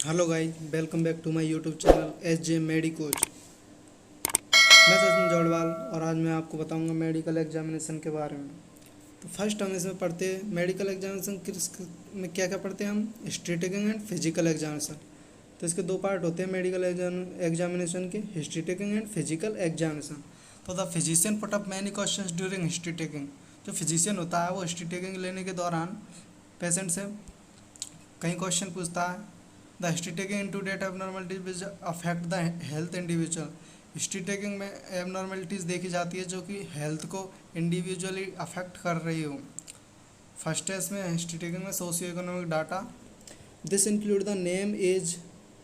Hello guys, welcome back to my YouTube channel S J medi coach. मैं सचिन जौड़वाल और आज मैं आपको बताऊंगा मेडिकल एग्जामिनेशन के बारे में। तो फर्स्ट हम इसमें पढ़ते हैं मेडिकल एग्जामिनेशन में क्या क्या पढ़ते हैं हम। History taking and physical examination. तो इसके दो पार्ट होते हैं मेडिकल एग्जामिनेशन के, history taking and physical examination. तो the physician put up many questions during history taking. जो फिजिशियन होता है वो हिस्ट्री टेकिंग लेने के दौरान पेशेंट से कई क्वेश्चन पूछता है। The history taking into date abnormalities which affect the health individual. History taking में एबनॉर्मलिटीज़ देखी जाती है जो कि हेल्थ को इंडिविजुअली अफेक्ट कर रही हो। फर्स्ट है इसमें हिस्ट्री टेकिंग में socio economic data. This include the name, age,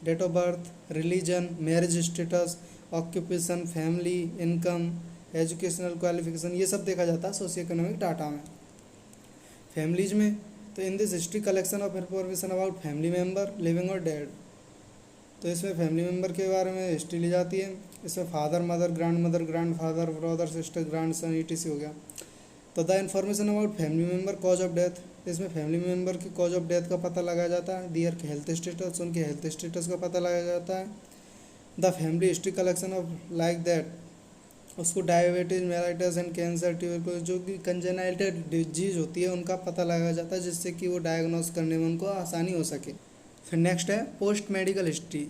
date of birth, religion, marriage status, occupation, family, income, educational qualification, ये सब देखा जाता है सोशियो इकोनॉमिक डाटा में। फैमिलीज में तो in this history collection of information about family member living और dead. तो इसमें फैमिली मेम्बर के बारे में हिस्ट्री ली जाती है। इसमें father, mother, grandfather, brother, sister, grandson, etc हो गया। तो the information about family member, cause of death. इसमें फैमिली मेम्बर की कॉज ऑफ डेथ का पता लगाया जाता है। दियर हेल्थ स्टेटस, उनके हेल्थ स्टेटस का पता लगाया जाता है। The family history collection of like that, उसको diabetes, mellitus and cancer, tuberculosis, जो कि कंजेनाइटल डिजीज होती है उनका पता लगाया जाता है, जिससे कि वो डायग्नोस करने में उनको आसानी हो सके। फिर नेक्स्ट है पोस्ट मेडिकल हिस्ट्री।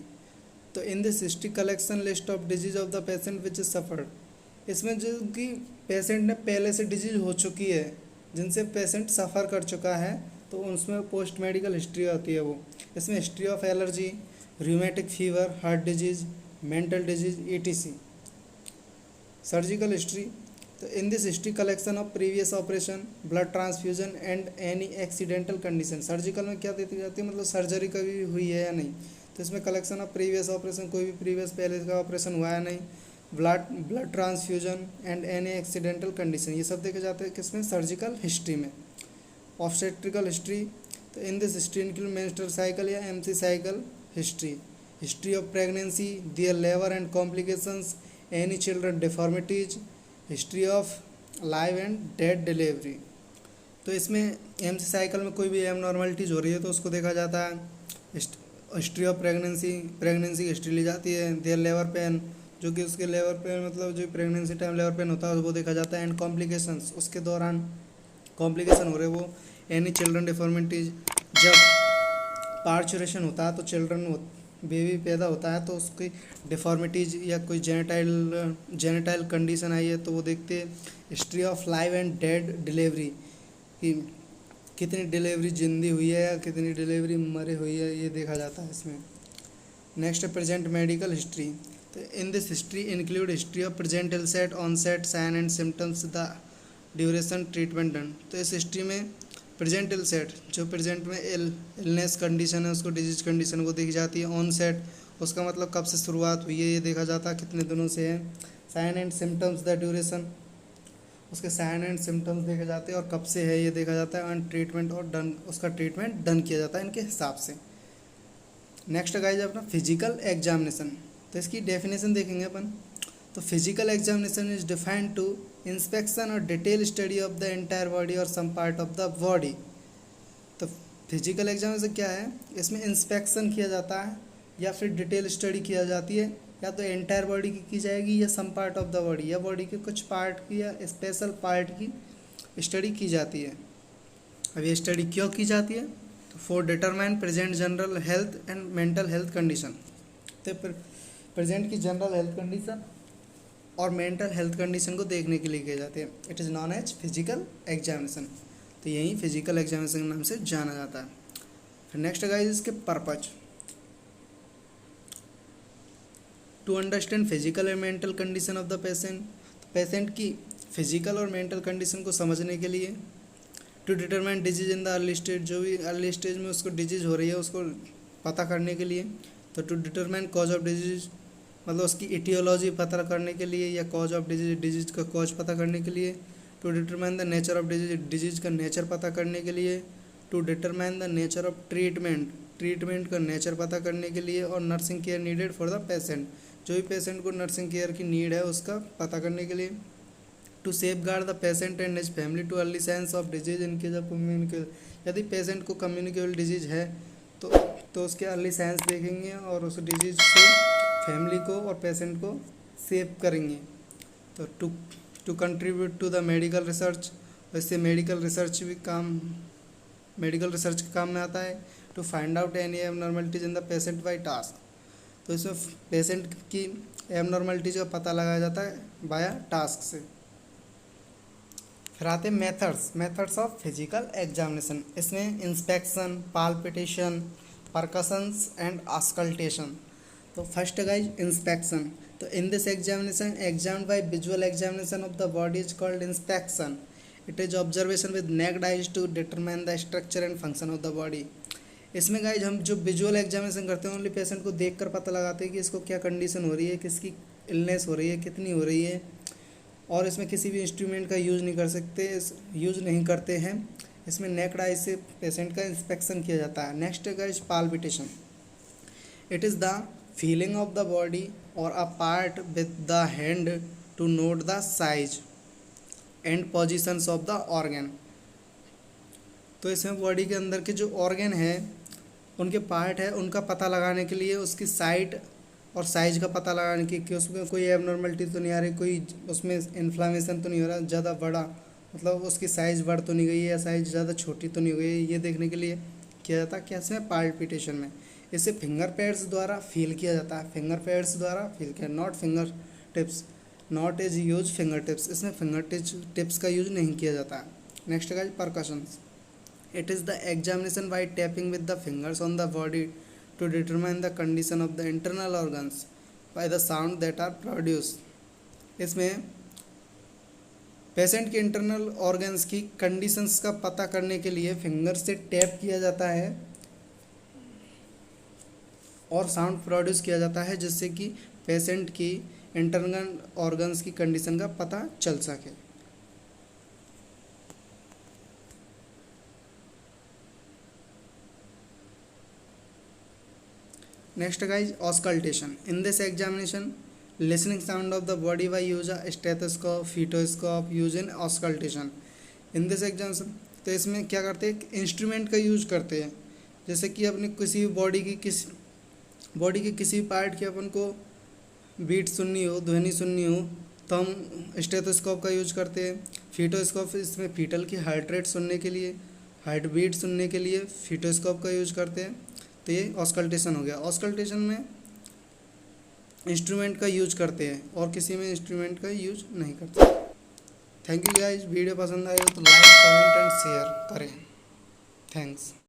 तो in this history collection list of disease of the patient which is suffered. इसमें जो कि पेशेंट ने पहले से डिजीज हो चुकी है, जिनसे पेशेंट सफ़र कर चुका है, तो उसमें पोस्ट मेडिकल हिस्ट्री होती है वो। इसमें history of allergy, rheumatic fever, heart disease, mental disease, etc. Surgical history. तो in this history collection of previous operation, blood transfusion and any accidental condition. Surgical में क्या देती जाती है, मतलब सर्जरी कभी हुई है या नहीं। तो इसमें कलेक्शन ऑफ प्रीवियस ऑपरेशन, कोई भी प्रीवियस पहले का ऑपरेशन हुआ है नहीं, blood transfusion and any accidental condition, ये सब देखे जाते हैं किसमें, सर्जिकल हिस्ट्री में। Obstetrical history. तो in this history include menstrual cycle या MC cycle history, history of pregnancy, their labour and complications, any children deformities, history of live and dead delivery. तो इसमें एमसी साइकिल में कोई भी abnormalities हो रही है तो उसको देखा जाता है। हिस्ट्री ऑफ प्रेगनेंसी की हिस्ट्री ली जाती है। देयर लेबर पेन, जो कि उसके लेबर पेन मतलब जो प्रेगनेंसी टाइम लेबर पेन होता है वो देखा जाता है। एंड कॉम्प्लिकेशंस, उसके दौरान कॉम्प्लिकेशन हो रहे वो। एनी चिल्ड्रन डिफॉर्मिटीज, जब पार्चुरेशन होता है तो बेबी पैदा होता है तो उसकी डिफॉर्मिटीज या कोई जेनेटाइल कंडीशन आई है तो वो देखते हैं। History of live and dead delivery, कि कितनी डिलीवरी जिंदी हुई है या कितनी डिलीवरी मरे हुई है, ये देखा जाता है इसमें। नेक्स्ट है प्रेजेंट मेडिकल हिस्ट्री। तो in this history include history of present इलसेट, onset, sign and symptoms, the duration, treatment done. तो इस हिस्ट्री में प्रेजेंट इलसेट, जो प्रेजेंट में इलनेस कंडीशन है उसको, डिजीज कंडीशन वो देखी जाती है। ऑन सेट, उसका मतलब कब से शुरुआत हुई है ये देखा जाता है, कितने दिनों से है। Sign and symptoms, the duration, उसके साइन एंड सिम्टम्स देखे जाते हैं और कब से है ये देखा जाता है। एंड ट्रीटमेंट और डन, उसका ट्रीटमेंट डन किया जाता है इनके हिसाब से। नेक्स्ट गाइज अपना फिजिकल एग्जामिनेशन। तो इसकी डेफिनेशन देखेंगे अपन। तो physical examination is defined to inspection और detail study of the entire body और some part of the body. तो फिजिकल एग्जामिनेशन क्या है, इसमें इंस्पेक्शन किया जाता है या फिर डिटेल स्टडी किया जाती है, या तो एंटायर बॉडी की जाएगी या some part of the body, या बॉडी के कुछ पार्ट की या स्पेशल पार्ट की स्टडी की जाती है। अब ये स्टडी क्यों की जाती है, तो for determine present general health and mental health condition. तो प्रेजेंट की जनरल हेल्थ कंडीशन और मेंटल हेल्थ कंडीशन को देखने के लिए किए जाते हैं। It is known as physical examination. तो यही फिजिकल एग्जामिनेशन के नाम से जाना जाता है। फिर नेक्स्ट गाइस इसके purpose. To understand physical and mental condition of the patient, patient की फिजिकल और मेंटल कंडीशन को समझने के लिए। To determine disease in the early stage, जो भी अर्ली स्टेज में उसको डिजीज हो रही है उसको पता करने के लिए। तो to determine cause of disease, मतलब उसकी इटियोलॉजी पता करने के लिए, या कॉज ऑफ डिजीज, डिजीज का कॉज पता करने के लिए। To determine the nature of disease, disease का नेचर पता करने के लिए। To determine the nature of treatment, treatment का नेचर पता करने के लिए। और nursing care needed for the patient, जो भी पेशेंट को नर्सिंग केयर की नीड है उसका पता करने के लिए। To safeguard the patient and his family to early signs of disease in case of communicable, यदि पेशेंट को कम्युनिकेबल डिजीज है तो तो उसके अर्ली साइंस देखेंगे और उस डिजीज से फैमिली को और पेशेंट को सेव करेंगे। तो to contribute to the medical research, वैसे मेडिकल रिसर्च के काम में आता है। To find out any abnormalities in the patient by task, तो इसमें पेशेंट की एबनॉर्मलिटीज का पता लगाया जाता है बाया टास्क से। फिर आते हैं मेथड्स ऑफ फिजिकल एग्जामिनेशन। इसमें inspection, palpitation, percussions and auscultation. तो फर्स्ट गाइज इंस्पेक्शन। तो in this examination examined by visual examination of the body is called inspection. It is observation with naked eyes to determine the structure and function of the body. इसमें guys हम जो visual examination करते हैं only patient को देख कर पता लगाते हैं कि इसको क्या कंडीशन हो रही है, किसकी इलनेस हो रही है, कितनी हो रही है, और इसमें किसी भी इंस्ट्रूमेंट का यूज़ नहीं करते हैं। इसमें नेक्ड आई से पेशेंट का इंस्पेक्शन किया जाता है। नेक्स्ट है guys palpitation. It is the feeling of the body और a part with the hand to note the size and positions of the organ. तो इसमें बॉडी के अंदर के जो ऑर्गन है, उनके पार्ट है, उनका पता लगाने के लिए उसकी साइट और साइज का पता लगाने की कि उसमें कोई एबनॉर्मलिटी तो नहीं आ रही, कोई उसमें इन्फ्लामेशन तो नहीं हो रहा ज़्यादा बड़ा, मतलब उसकी साइज़ बढ़ तो नहीं गई है या साइज़ ज़्यादा छोटी तो नहीं हो गई है, ये देखने के लिए किया जाता है। कैसे में पाल्पिटेशन में इसे फिंगर पैड्स द्वारा फील किया जाता है। फिंगर पैड्स द्वारा फील किया, not finger tips, not is use finger tips. इसमें फिंगर टिप्स का यूज नहीं किया जाता है। Next guys percussions. It is the examination by tapping with the fingers on the body to determine the condition of the internal organs by the sound that are produced। इसमें patient के internal organs की conditions का पता करने के लिए finger से tap किया जाता है और साउंड प्रोड्यूस किया जाता है, जिससे कि पेशेंट की इंटरनल ऑर्गन्स की कंडीशन का पता चल सके। Next guys, auscultation. In this examination, listening sound of the body by use a stethoscope, fetoscope, use in auscultation. In this examination, तो इसमें क्या करते हैं, इंस्ट्रूमेंट का यूज करते हैं। जैसे कि अपने किसी बॉडी की किसी पार्ट की अपन को बीट सुननी हो, ध्वनि सुननी हो, तो हम स्टेथोस्कोप का यूज करते हैं। फीटोस्कोप, इसमें फीटल की हार्ट रेट सुनने के लिए, हार्ट बीट सुनने के लिए फीटोस्कोप का यूज करते हैं। तो ये ऑस्कल्टेशन हो गया। ऑस्कल्टेशन में इंस्ट्रूमेंट का यूज करते हैं और किसी में इंस्ट्रूमेंट का यूज नहीं करते। थैंक यू गाइस, वीडियो पसंद आए हो तो लाइक, कमेंट एंड शेयर करें। थैंक्स।